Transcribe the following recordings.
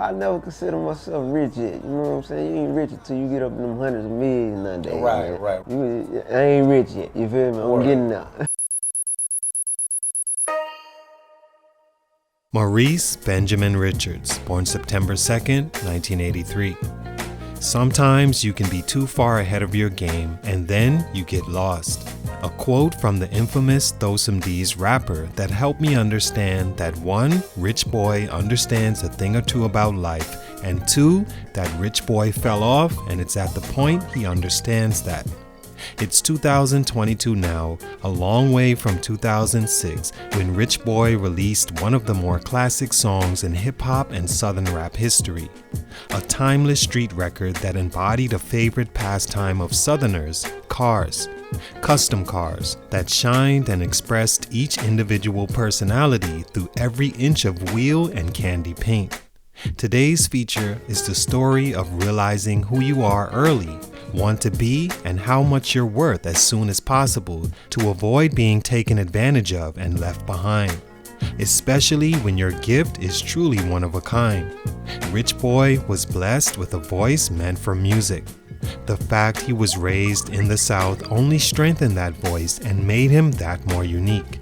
I never consider myself rich yet. You know what I'm saying? You ain't rich until you get up in them hundreds of millions nowadays. Right, man. right. I ain't rich yet. You feel me? I'm getting there. Maurice Benjamin Richards, born September 2nd, 1983. Sometimes you can be too far ahead of your game and then you get lost. A quote from the infamous Thosum D's rapper that helped me understand that 1, Rich Boy understands a thing or two about life, and 2, that Rich Boy fell off and it's at the point he understands that. It's 2022 now, a long way from 2006 when Rich Boy released one of the more classic songs in hip-hop and southern rap history. A timeless street record that embodied a favorite pastime of southerners, cars. Custom cars that shined and expressed each individual personality through every inch of wheel and candy paint. Today's feature is the story of realizing who you are early, want to be, and how much you're worth as soon as possible to avoid being taken advantage of and left behind. Especially when your gift is truly one of a kind. Rich Boy was blessed with a voice meant for music. The fact he was raised in the South only strengthened that voice and made him that more unique.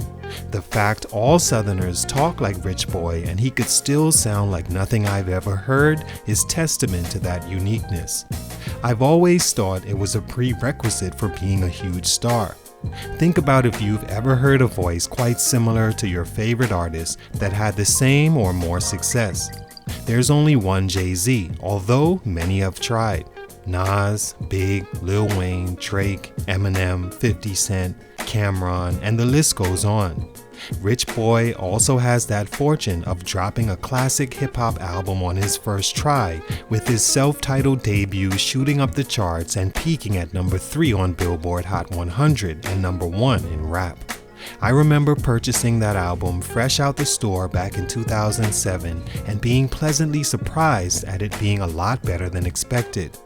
The fact all Southerners talk like Rich Boy and he could still sound like nothing I've ever heard is testament to that uniqueness. I've always thought it was a prerequisite for being a huge star. Think about if you've ever heard a voice quite similar to your favorite artist that had the same or more success. There's only one Jay-Z, although many have tried. Nas, Big, Lil Wayne, Drake, Eminem, 50 Cent, Cameron, and the list goes on. Rich Boy also has that fortune of dropping a classic hip-hop album on his first try, with his self-titled debut shooting up the charts and peaking at number 3 on Billboard Hot 100 and number 1 in rap. I remember purchasing that album fresh out the store back in 2007 and being pleasantly surprised at it being a lot better than expected.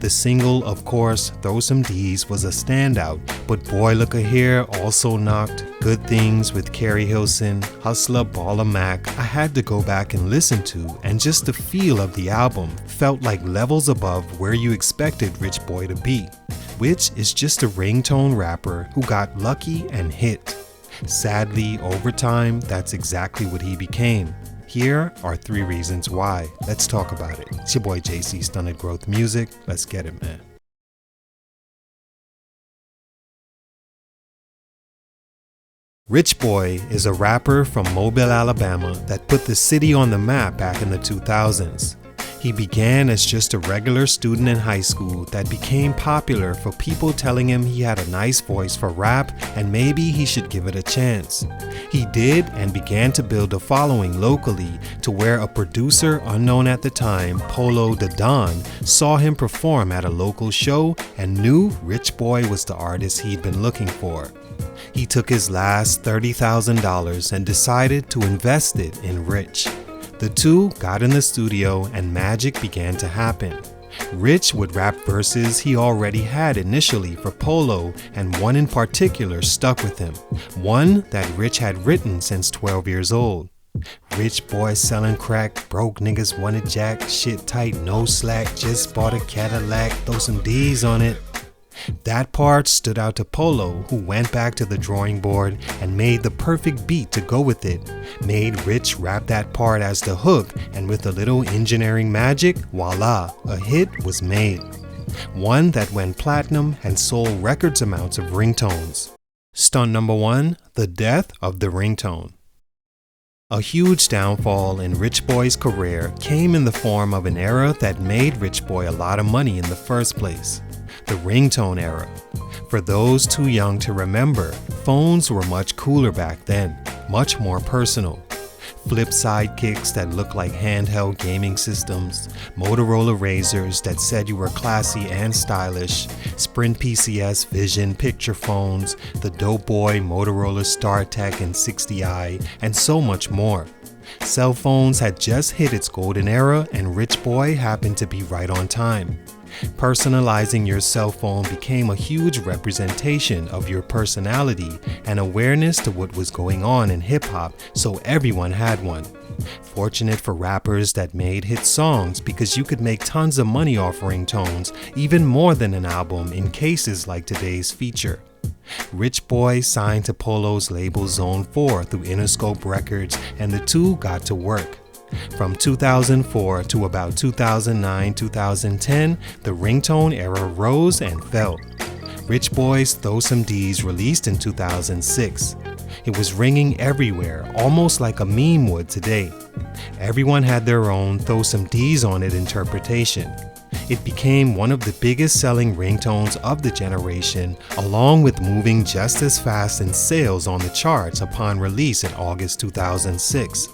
The single, of course, Thosum D's, was a standout, but Boy Looka Here also knocked, Good Things with Carrie Hilson, Hustler Baller Mac I had to go back and listen to, and just the feel of the album felt like levels above where you expected Rich Boy to be, which is just a ringtone rapper who got lucky and hit. Sadly, over time, that's exactly what he became. Here are 3 reasons why. Let's talk about it. It's your boy JC, Stunted Growth Music. Let's get it, man. Rich Boy is a rapper from Mobile, Alabama that put the city on the map back in the 2000s. He began as just a regular student in high school that became popular for people telling him he had a nice voice for rap and maybe he should give it a chance. He did and began to build a following locally to where a producer unknown at the time, Polo the Don, saw him perform at a local show and knew Rich Boy was the artist he'd been looking for. He took his last $30,000 and decided to invest it in Rich. The two got in the studio and magic began to happen. Rich would rap verses he already had initially for Polo, and one in particular stuck with him, one that Rich had written since 12 years old. Rich boy selling crack, broke niggas wanted jack, shit tight, no slack, just bought a Cadillac, throw some D's on it. That part stood out to Polo, who went back to the drawing board and made the perfect beat to go with it, made Rich rap that part as the hook, and with a little engineering magic, voila, a hit was made. One that went platinum and sold records amounts of ringtones. Stunt number 1, the death of the ringtone. A huge downfall in Rich Boy's career came in the form of an era that made Rich Boy a lot of money in the first place. The ringtone era. For those too young to remember, phones were much cooler back then, much more personal. Flip sidekicks that looked like handheld gaming systems, Motorola Razors that said you were classy and stylish, Sprint PCS Vision picture phones, the dope boy Motorola StarTech and 60i, and so much more. Cell phones had just hit its golden era and Rich Boy happened to be right on time. Personalizing your cell phone became a huge representation of your personality and awareness to what was going on in hip-hop, so everyone had one. Fortunate for rappers that made hit songs because you could make tons of money off ringtones, even more than an album in cases like today's feature. Rich Boy signed to Polo's label Zone 4 through Interscope Records, and the two got to work. From 2004 to about 2009-2010, the ringtone era rose and fell. Rich Boy's Throw Some D's released in 2006. It was ringing everywhere, almost like a meme would today. Everyone had their own Throw Some D's on it interpretation. It became one of the biggest selling ringtones of the generation, along with moving just as fast in sales on the charts upon release in August 2006.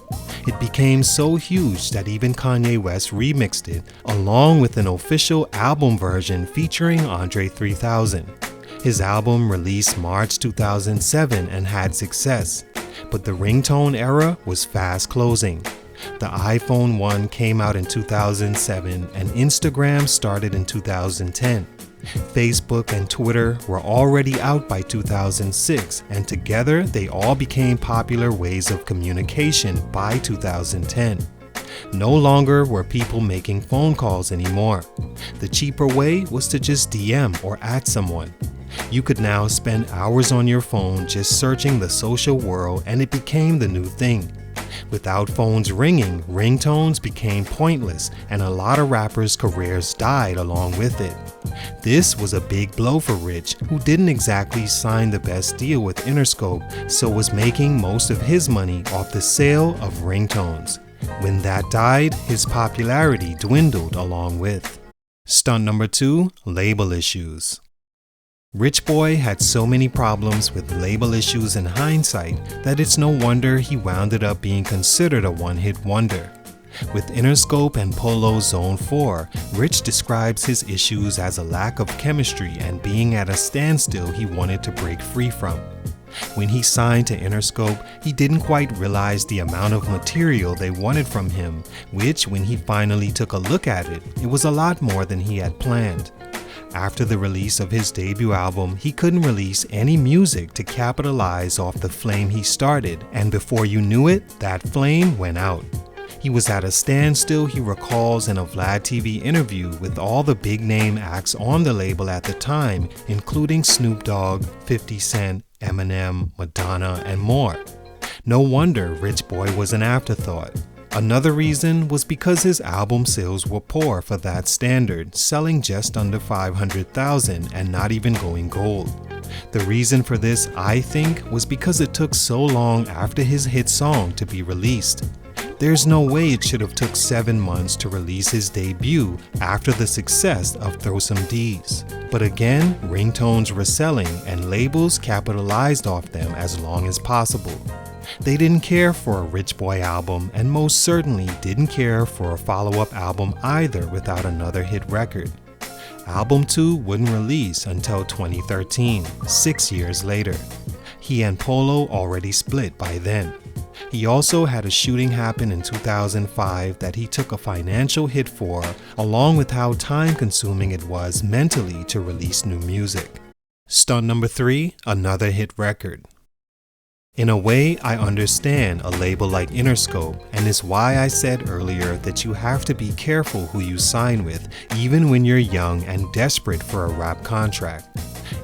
It became so huge that even Kanye West remixed it, along with an official album version featuring Andre 3000. His album released March 2007 and had success, but the ringtone era was fast closing. The iPhone 1 came out in 2007 and Instagram started in 2010. Facebook and Twitter were already out by 2006, and together they all became popular ways of communication by 2010. No longer were people making phone calls anymore. The cheaper way was to just DM or @ someone. You could now spend hours on your phone just searching the social world, and it became the new thing. Without phones ringing, ringtones became pointless, and a lot of rappers' careers died along with it. This was a big blow for Rich, who didn't exactly sign the best deal with Interscope, so was making most of his money off the sale of ringtones. When that died, his popularity dwindled along with. Stunt number 2, label issues. Rich Boy had so many problems with label issues in hindsight that it's no wonder he wound up being considered a one-hit wonder. With Interscope and Polo's Zone 4, Rich describes his issues as a lack of chemistry and being at a standstill he wanted to break free from. When he signed to Interscope, he didn't quite realize the amount of material they wanted from him, which, when he finally took a look at it, it was a lot more than he had planned. After the release of his debut album, he couldn't release any music to capitalize off the flame he started, and before you knew it, that flame went out. He was at a standstill, he recalls in a Vlad TV interview, with all the big-name acts on the label at the time, including Snoop Dogg, 50 Cent, Eminem, Madonna, and more. No wonder Rich Boy was an afterthought. Another reason was because his album sales were poor for that standard, selling just under 500,000 and not even going gold. The reason for this, I think, was because it took so long after his hit song to be released. There's no way it should have took 7 months to release his debut after the success of Throw Some D's. But again, ringtones were selling and labels capitalized off them as long as possible. They didn't care for a Rich Boy album, and most certainly didn't care for a follow-up album either without another hit record. Album 2 wouldn't release until 2013, 6 years later. He and Polo already split by then. He also had a shooting happen in 2005 that he took a financial hit for, along with how time-consuming it was mentally to release new music. Stunt number 3, another hit record. In a way, I understand a label like Interscope, and it's why I said earlier that you have to be careful who you sign with, even when you're young and desperate for a rap contract.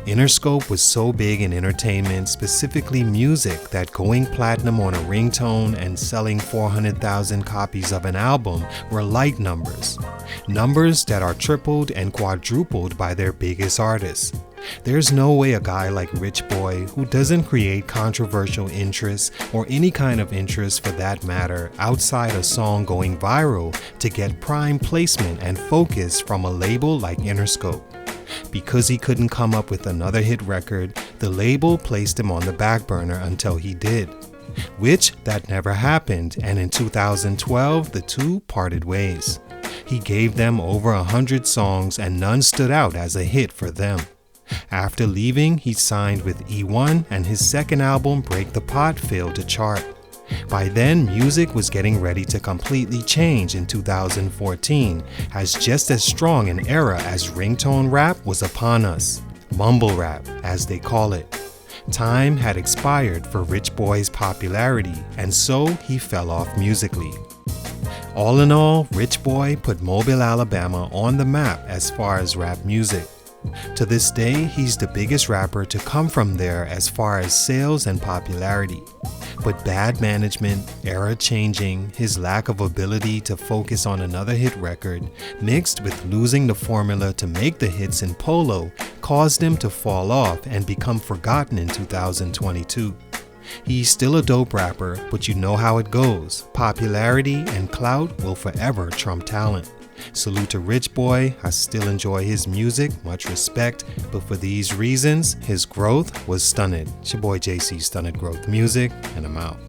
Interscope was so big in entertainment, specifically music, that going platinum on a ringtone and selling 400,000 copies of an album were light numbers. Numbers that are tripled and quadrupled by their biggest artists. There's no way a guy like Rich Boy, who doesn't create controversial interests or any kind of interest for that matter outside a song going viral, to get prime placement and focus from a label like Interscope. Because he couldn't come up with another hit record, the label placed him on the back burner until he did. Which that never happened, and in 2012 the two parted ways. He gave them over 100 songs and none stood out as a hit for them. After leaving, he signed with E1 and his second album, Break the Pot, failed to chart. By then, music was getting ready to completely change in 2014, as just as strong an era as ringtone rap was upon us. Mumble rap, as they call it. Time had expired for Rich Boy's popularity, and so he fell off musically. All in all, Rich Boy put Mobile, Alabama on the map as far as rap music. To this day, he's the biggest rapper to come from there as far as sales and popularity. But bad management, era changing, his lack of ability to focus on another hit record, mixed with losing the formula to make the hits in Polo, caused him to fall off and become forgotten in 2022. He's still a dope rapper, but you know how it goes. Popularity and clout will forever trump talent. Salute to Rich Boy, I still enjoy his music, much respect, but for these reasons, his growth was stunted. It's your boy JC, Stunted Growth Music, and I'm out.